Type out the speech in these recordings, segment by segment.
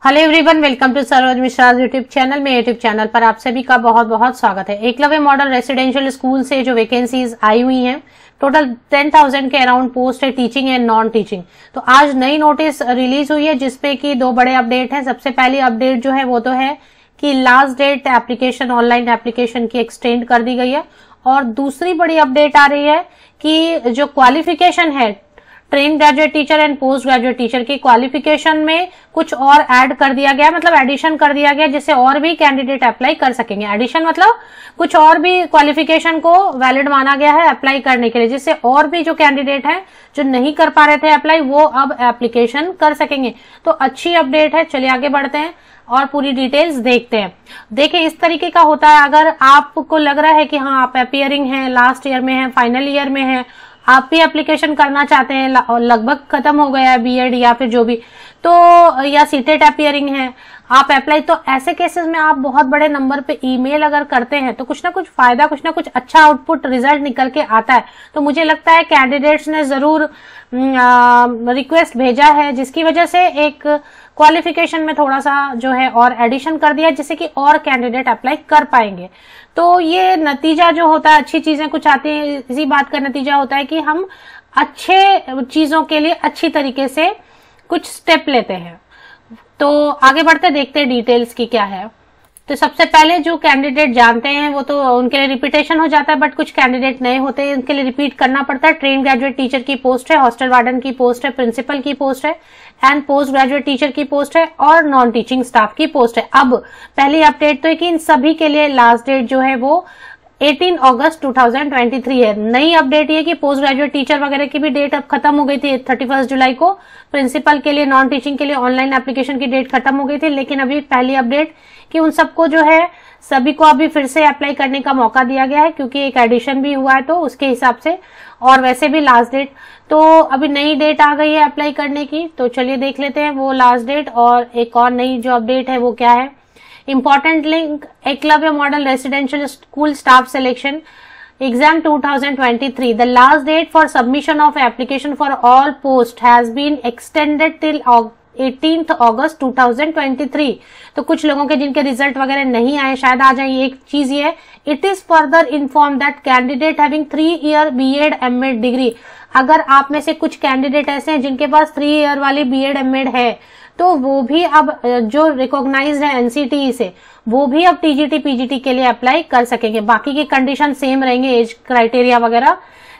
Hello everyone, welcome to Saroj Mishra YouTube channel. मेरे YouTube channel पर आप सभी का बहुत बहुत स्वागत है। एकलव्य मॉडल रेसिडेंशियल स्कूल से जो वैकेंसीज आई हुई हैं, टोटल 10,000 के अराउंड पोस्ट है टीचिंग एंड नॉन टीचिंग। तो आज नई नोटिस रिलीज हुई है जिसपे कि दो बड़े अपडेट हैं। सबसे पहली अपडेट जो है वो तो है कि last date application, online application की एक्सटेंड कर दी गई है। और दूसरी बड़ी अपडेट आ रही है कि जो क्वालिफिकेशन है train graduate teacher and post graduate teacher की क्वालिफिकेशन में कुछ और ऐड कर दिया गया, मतलब एडिशन कर दिया गया, जिससे और भी कैंडिडेट अप्लाई कर सकेंगे। एडिशन मतलब कुछ और भी क्वालिफिकेशन को वैलिड माना गया है अप्लाई करने के लिए, जिससे और भी जो कैंडिडेट हैं जो नहीं कर पा रहे थे अप्लाई, वो अब एप्लीकेशन कर सकेंगे। तो अच्छी अपडेट है। चलिए आगे बढ़ते हैं और पूरी डिटेल्स देखते हैं। देखिए, इस तरीके का होता है, अगर आपको लग रहा है कि हाँ आप अपियरिंग हैं, लास्ट ईयर में हैं, फाइनल ईयर में हैं, आप भी एप्लीकेशन करना चाहते हैं, लगभग खत्म हो गया है बीएड या फिर जो भी, तो या सीटेट अपियरिंग है, आप अप्लाई, तो ऐसे केसेस में आप बहुत बड़े नंबर पे ईमेल अगर करते हैं तो कुछ ना कुछ फायदा, कुछ ना कुछ अच्छा आउटपुट रिजल्ट निकल के आता है। तो मुझे लगता है कैंडिडेट्स ने जरूर रिक्वेस्ट भेजा है, जिसकी वजह से एक क्वालिफिकेशन में थोड़ा सा जो है और एडिशन कर दिया, जिससे कि और कैंडिडेट अप्लाई कर पाएंगे। तो ये नतीजा जो होता है, अच्छी चीजें कुछ आती हैं, इसी बात का नतीजा होता है कि हम अच्छे चीजों के लिए अच्छी तरीके से कुछ स्टेप लेते हैं। तो आगे बढ़ते देखते हैं डिटेल्स की क्या है। तो सबसे पहले जो कैंडिडेट जानते हैं वो तो उनके लिए रिपीटेशन हो जाता है, बट कुछ कैंडिडेट नए होते हैं, उनके लिए रिपीट करना पड़ता है। ट्रेन ग्रेजुएट टीचर की पोस्ट है, हॉस्टल वार्डन की पोस्ट है, प्रिंसिपल की पोस्ट है एंड पोस्ट ग्रेजुएट टीचर की पोस्ट है और नॉन टीचिंग स्टाफ की पोस्ट है। अब पहली अपडेट तो है कि इन सभी के लिए लास्ट डेट जो है वो 18 अगस्त 2023 है। नई अपडेट ये कि पोस्ट ग्रेजुएट टीचर वगैरह की भी डेट अब खत्म हो गई थी 31 जुलाई को। प्रिंसिपल के लिए, नॉन टीचिंग के लिए ऑनलाइन एप्लीकेशन की डेट खत्म हो गई थी, लेकिन अभी पहली अपडेट कि उन सबको जो है सभी को अभी फिर से अप्लाई करने का मौका दिया गया है, क्योंकि एक एडिशन भी हुआ है तो उसके हिसाब से, और वैसे भी लास्ट डेट तो अभी नई डेट आ गई है अप्लाई करने की। तो चलिए देख लेते हैं वो लास्ट डेट। और एक और नई जो अपडेट है वो क्या है, important link, Eklavya model residential school staff selection exam 2023, the last date for submission of application for all post has been extended till 18th August 2023। तो कुछ लोगों के जिनके रिजल्ट वगैरह नहीं आए, शायद आ जाए। एक चीज ये है, it is further inform that candidate having 3 year B Ed M Ed degree, अगर आप में से कुछ कैंडिडेट ऐसे हैं जिनके पास 3 ईयर वाली बीएड एमएड है, तो वो भी अब जो रिकॉग्नाइज्ड है एनसीटीई से, वो भी अब टीजीटी पीजीटी के लिए अप्लाई कर सकेंगे। बाकी की कंडीशन सेम रहेंगे, एज क्राइटेरिया वगैरह,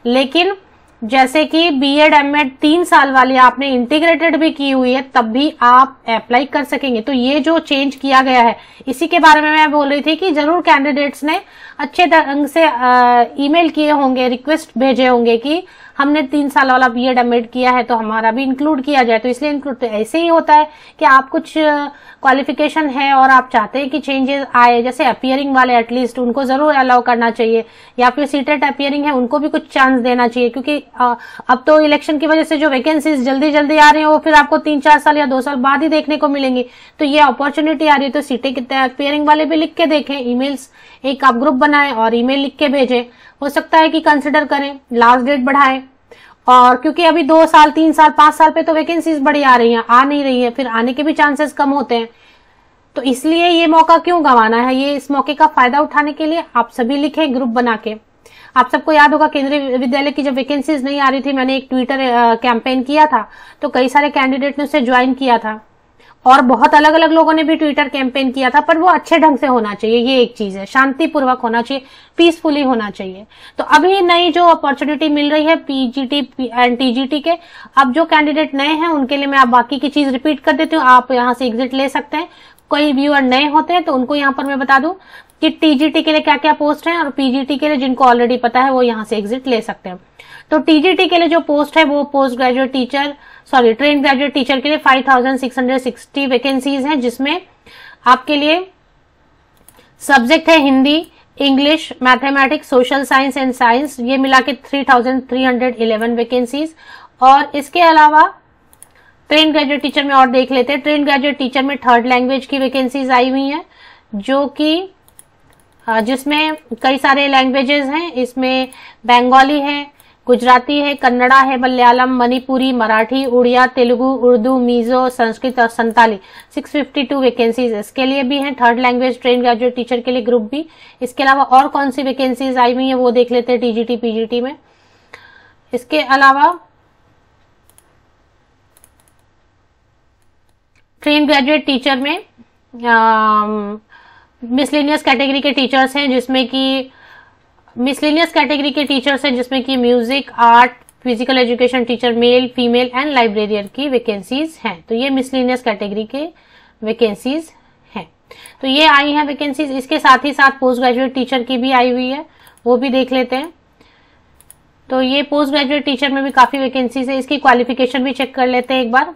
लेकिन जैसे कि बीएड एमएड 3 साल वाली आपने इंटीग्रेटेड भी की हुई है, तब भी आप अप्लाई कर सकेंगे। तो ये जो चेंज किया गया है, इसी के बारे में मैं बोल रही थी कि जरूर कैंडिडेट्स ने अच्छे ढंग से ईमेल किए होंगे, रिक्वेस्ट भेजे होंगे कि हमने 3 साल वाला बीएड एमएड किया है तो हमारा भी इंक्लूड किया जाए। तो इसलिए इंक्लूड, तो ऐसे ही होता है कि आप कुछ क्वालिफिकेशन है और आप चाहते हैं कि चेंजेस आए, जैसे अपियरिंग वाले एटलीस्ट उनको जरूर अलाउ करना चाहिए, या फिर सीटेट अपियरिंग है उनको भी कुछ चांस देना चाहिए, क्योंकि अब तो इलेक्शन की वजह से जो वैकेंसीज जल्दी जल्दी आ रही है वो फिर आपको 3-4 साल या 2 साल बाद ही देखने को मिलेंगी। तो ये अपॉर्चुनिटी आ रही है, तो सीटेट अपियरिंग वाले भी लिख के देखें, ईमेल्स एक आप ग्रुप बनाएं और ईमेल लिख के भेजें, हो सकता है कि कंसिडर करें, लास्ट डेट बढ़ाएं। और क्योंकि अभी 2 साल 3 साल 5 साल पे तो वैकेंसीज बड़ी आ रही हैं, आ नहीं रही है, फिर आने के भी चांसेस कम होते हैं। तो इसलिए ये मौका क्यों गंवाना है, ये इस मौके का फायदा उठाने के लिए आप सभी लिखें ग्रुप बना के। आप सबको याद होगा केंद्रीय विद्यालय की जब वैकेंसीज नहीं आ रही थी, मैंने एक ट्विटर कैंपेन किया था, तो कई सारे कैंडिडेट ने उसे ज्वाइन किया था और बहुत अलग अलग लोगों ने भी ट्विटर कैंपेन किया था, पर वो अच्छे ढंग से होना चाहिए। ये एक चीज है, शांतिपूर्वक होना चाहिए, पीसफुली होना चाहिए। तो अभी नई जो अपॉर्चुनिटी मिल रही है पीजीटी एंड टीजीटी के, अब जो कैंडिडेट नए हैं उनके लिए मैं आप बाकी की चीज रिपीट कर देती हूँ, आप यहाँ से एग्जिट ले सकते हैं। कोई व्यूअर नए होते हैं तो उनको यहाँ पर मैं बता दूं कि टीजीटी के लिए क्या क्या पोस्ट है, और पीजीटी के लिए जिनको ऑलरेडी पता है वो यहाँ से एग्जिट ले सकते हैं। तो टीजीटी के लिए जो पोस्ट है वो post graduate teacher, sorry train graduate teacher के लिए 5660 वैकेंसीज हैं, जिसमें आपके लिए सब्जेक्ट है Hindi, English, mathematics, social science and science, ये मिला के 3311 वैकेंसीज। और इसके अलावा ट्रेन ग्रेजुएट टीचर में और देख लेते हैं। ट्रेन ग्रेजुएट टीचर में 3rd लैंग्वेज की वैकेंसीज आई हुई हैं, जो कि जिसमें कई सारे लैंग्वेजेस हैं, इसमें बंगाली है, गुजराती है, कन्नड़ा है, मलयालम, मणिपुरी, मराठी, उड़िया, तेलुगु, उर्दू, मिजो, संस्कृत और संताली 652 वैकेंसीज इसके लिए भी हैं। Third language train graduate teacher के लिए ग्रुप बी। इसके अलावा और कौन सी वैकेंसीज आई हुई है वो देख लेते हैं टीजीटी पीजीटी में। इसके अलावा ट्रेन ग्रेजुएट टीचर में मिसलेनियस कैटेगरी के टीचर्स हैं, जिसमें कि music, art, physical education teacher mail, female and librarian की वैकेंसीज हैं। तो ये मिसलेनियस कैटेगरी के वैकेंसीज हैं। तो ये आई हैं वैकेंसीज। इसके साथ ही साथ पोस्ट ग्रेजुएट टीचर की भी आई हुई है, वो भी देख लेते हैं। तो ये पोस्ट ग्रेजुएट टीचर में भी काफी वैकेंसीज है। इसकी क्वालिफिकेशन भी चेक कर लेते हैं एक बार।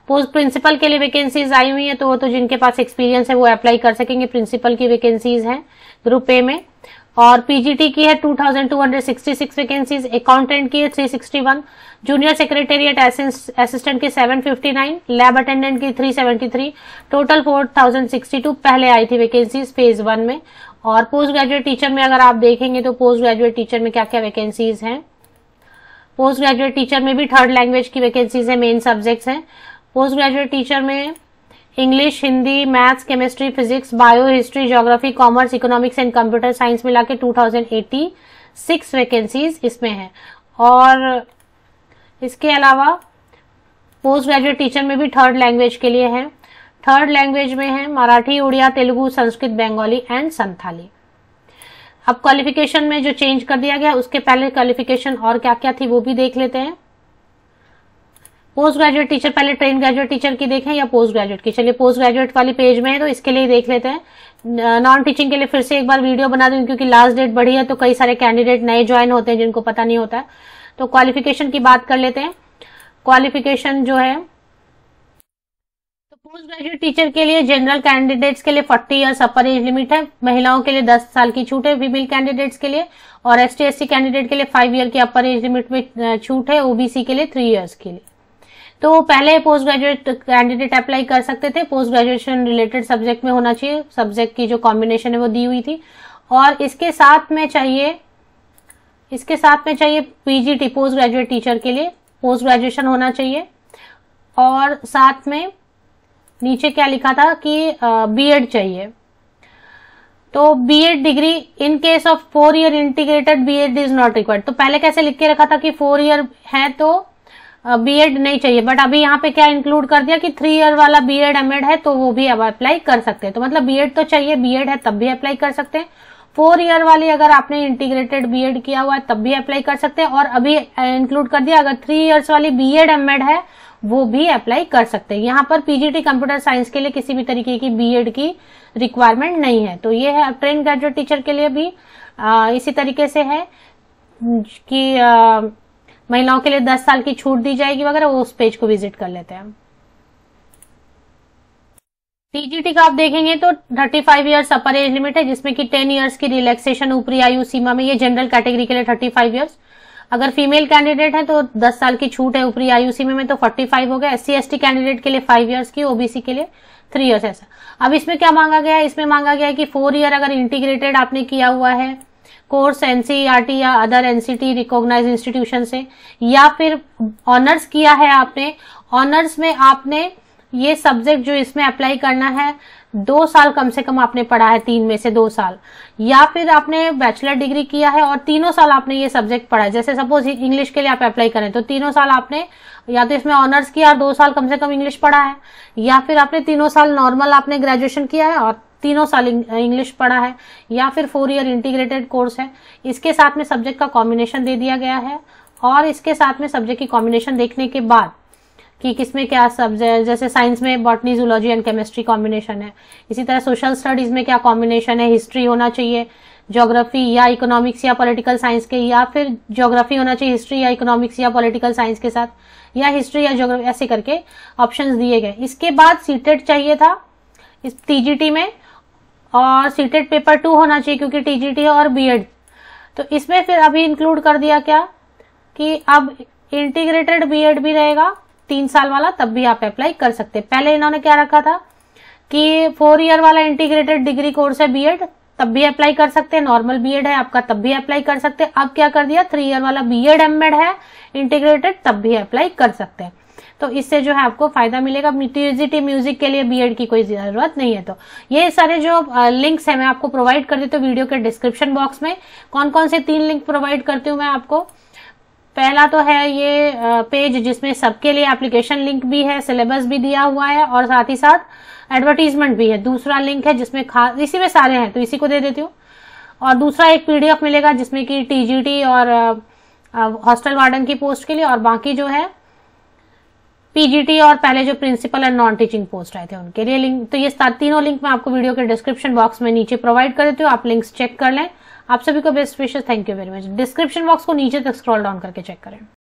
पोस्ट प्रिंसिपल के लिए वैकेंसीज आई हुई है, तो वो तो जिनके पास एक्सपीरियंस है वो अप्लाई कर सकेंगे। प्रिंसिपल की वैकेंसीज हैं ग्रुप ए में। और पीजीटी की है 2266 वैकेंसीज, अकाउंटेंट की है 361, जूनियर सेक्रेटेरिएट असिस्टेंट की 759, लैब अटेंडेंट की 373, टोटल 4062 पहले आई थी वैकेंसीज फेज 1 में। और पोस्ट ग्रेजुएट टीचर में अगर आप देखेंगे तो पोस्ट ग्रेजुएट टीचर में क्या क्या वैकेंसीज हैं। पोस्ट ग्रेजुएट टीचर में भी थर्ड लैंग्वेज की वैकेंसीज है, मेन सब्जेक्ट्स हैं। पोस्ट ग्रेजुएट टीचर में English, Hindi, maths, chemistry, physics, bio, history, geography, commerce, economics and computer science मिला के 2086 वैकेंसीज इसमें है। और इसके अलावा पोस्ट ग्रेजुएट टीचर में भी थर्ड लैंग्वेज के लिए है। थर्ड लैंग्वेज में है मराठी, उड़िया, तेलुगु, संस्कृत, बंगाली एंड संथाली। अब क्वालिफिकेशन में जो चेंज कर दिया गया, उसके पहले क्वालिफिकेशन और क्या क्या थी वो भी देख लेते हैं। पोस्ट ग्रेजुएट टीचर, पहले ट्रेन ग्रेजुएट टीचर की देखें या पोस्ट ग्रेजुएट की। चलिए पोस्ट ग्रेजुएट वाली पेज में है तो इसके लिए देख लेते हैं। नॉन टीचिंग के लिए फिर से एक बार वीडियो बना दूं, क्योंकि लास्ट डेट बढ़ी है तो कई सारे कैंडिडेट नए ज्वाइन होते हैं जिनको पता नहीं होता है। तो क्वालिफिकेशन की बात कर लेते हैं। क्वालिफिकेशन जो है, तो पोस्ट ग्रेजुएट टीचर के लिए जनरल कैंडिडेट्स के लिए 40 ईयर्स अपर एज लिमिट है। महिलाओं के लिए 10 साल की छूट है फीमेल कैंडिडेट्स के लिए। और एसटी एससी कैंडिडेट के लिए 5 ईयर की अपर एज लिमिट में छूट है। ओबीसी के लिए 3 ईयर्स के लिए। तो पहले पोस्ट ग्रेजुएट कैंडिडेट अप्लाई कर सकते थे, पोस्ट ग्रेजुएशन रिलेटेड सब्जेक्ट में होना चाहिए, सब्जेक्ट की जो कॉम्बिनेशन है वो दी हुई थी। और इसके साथ में चाहिए पीजीटी, पोस्ट ग्रेजुएट टीचर के लिए पोस्ट ग्रेजुएशन होना चाहिए। और साथ में नीचे क्या लिखा था कि बीएड चाहिए। तो B Ed degree in case of 4 year integrated B Ed is not required. तो पहले कैसे लिख के रखा था कि 4 ईयर है तो बीएड नहीं चाहिए, बट अभी यहाँ पे क्या इंक्लूड कर दिया कि 3 ईयर वाला बीएड एमएड है तो वो भी अब अप्लाई कर सकते हैं। तो मतलब बीएड तो चाहिए, बीएड है तब भी अप्लाई कर सकते हैं। 4 ईयर वाली अगर आपने इंटीग्रेटेड बीएड किया हुआ है तब भी अप्लाई कर सकते हैं। और अभी इंक्लूड कर दिया अगर 3 ईयर्स वाली बीएड एमएड है वो भी अप्लाई कर सकते हैं। यहाँ पर पीजीटी कंप्यूटर साइंस के लिए किसी भी तरीके की बीएड की रिक्वायरमेंट नहीं है। तो ये है ट्रेन ग्रेजुएट टीचर के लिए भी इसी तरीके से है कि महिलाओं के लिए 10 साल की छूट दी जाएगी वगैरह। वो उस पेज को विजिट कर लेते हैं। टीजीटी का आप देखेंगे तो 35 ईयर्स अपर एज लिमिट है, जिसमें कि 10 ईयर्स की रिलैक्सेशन ऊपरी आयु सीमा में। ये जनरल कैटेगरी के लिए 35 ईयर्स। अगर फीमेल कैंडिडेट है तो 10 साल की छूट है ऊपरी आयु सीमा में, तो 45 हो गया। एससी एसटी कैंडिडेट के लिए 5 ईयर्स की, ओबीसी के लिए 3 ईयर्स। ऐसा अब इसमें क्या मांगा गया है, इसमें मांगा गया है कि 4 ईयर अगर इंटीग्रेटेड आपने किया हुआ है कोर्स एनसीईआरटी या अदर एनसीटी रिकॉग्नाइज्ड इंस्टीट्यूशन से, या फिर ऑनर्स किया है आपने, ऑनर्स में आपने ये सब्जेक्ट जो इसमें अप्लाई करना है 2 साल कम से कम आपने पढ़ा है, 3 में से 2 साल, या फिर आपने बैचलर डिग्री किया है और 3 साल आपने ये सब्जेक्ट पढ़ा है। जैसे सपोज इंग्लिश के लिए आप अप्लाई करें तो 3 साल आपने या तो इसमें ऑनर्स किया और 2 साल कम से कम इंग्लिश पढ़ा है, या फिर आपने 3 साल नॉर्मल आपने ग्रेजुएशन किया है और 3 साल इंग्लिश पढ़ा है, या फिर 4 ईयर इंटीग्रेटेड कोर्स है। इसके साथ में सब्जेक्ट का कॉम्बिनेशन दे दिया गया है। और इसके साथ में सब्जेक्ट की कॉम्बिनेशन देखने के बाद कि किसमें क्या सब्जेक्ट, जैसे साइंस में botany, zoology and chemistry combination है, इसी तरह सोशल स्टडीज में क्या कॉम्बिनेशन है, हिस्ट्री होना चाहिए, ज्योग्राफी या इकोनॉमिक्स या पॉलिटिकल साइंस के, या फिर ज्योग्राफी होना चाहिए हिस्ट्री या इकोनॉमिक्स या पॉलिटिकल साइंस के साथ, या हिस्ट्री या ज्योग्राफी, ऐसे करके ऑप्शंस दिए गए। इसके बाद सीटेट चाहिए था इस टीजीटी में, और सीटेट पेपर 2 होना चाहिए क्योंकि टीजीटी है और बीएड। तो इसमें फिर अभी इंक्लूड कर दिया क्या कि अब इंटीग्रेटेड बीएड भी रहेगा 3 साल वाला, तब भी आप अप्लाई कर सकते हैं। पहले इन्होंने क्या रखा था कि 4 ईयर वाला इंटीग्रेटेड डिग्री कोर्स है बीएड, तब भी अप्लाई कर सकते हैं, नॉर्मल बीएड है आपका तब भी अप्लाई कर सकते हैं। अब क्या कर दिया, 3 ईयर वाला बीएड एमएड है इंटीग्रेटेड, तब भी अप्लाई कर सकते हैं। तो इससे जो है आपको फायदा मिलेगा। टीजीटी म्यूजिक के लिए बीएड की कोई जरूरत नहीं है। तो ये सारे जो लिंक्स है मैं आपको प्रोवाइड कर देती हूँ वीडियो के डिस्क्रिप्शन बॉक्स में। कौन कौन से 3 लिंक प्रोवाइड करती हूँ मैं आपको। पहला तो है ये पेज जिसमें सबके लिए एप्लीकेशन लिंक भी है, सिलेबस भी दिया हुआ है और साथ ही साथ एडवर्टीजमेंट भी है। दूसरा लिंक है जिसमें इसी में सारे हैं तो इसी को दे देती हूँ। और दूसरा एक पीडीएफ मिलेगा जिसमें कि टीजीटी और हॉस्टल वार्डन की पोस्ट के लिए, और बाकी जो है पीजीटी और पहले जो principal and non teaching post आए थे उनके लिए लिंक। तो ये तीनों लिंक मैं आपको वीडियो के डिस्क्रिप्शन बॉक्स में नीचे प्रोवाइड कर देती हूँ, आप लिंक्स चेक कर लें। आप सभी को best wishes, thank you very much. Description box को नीचे तक स्क्रॉल डाउन करके चेक करें।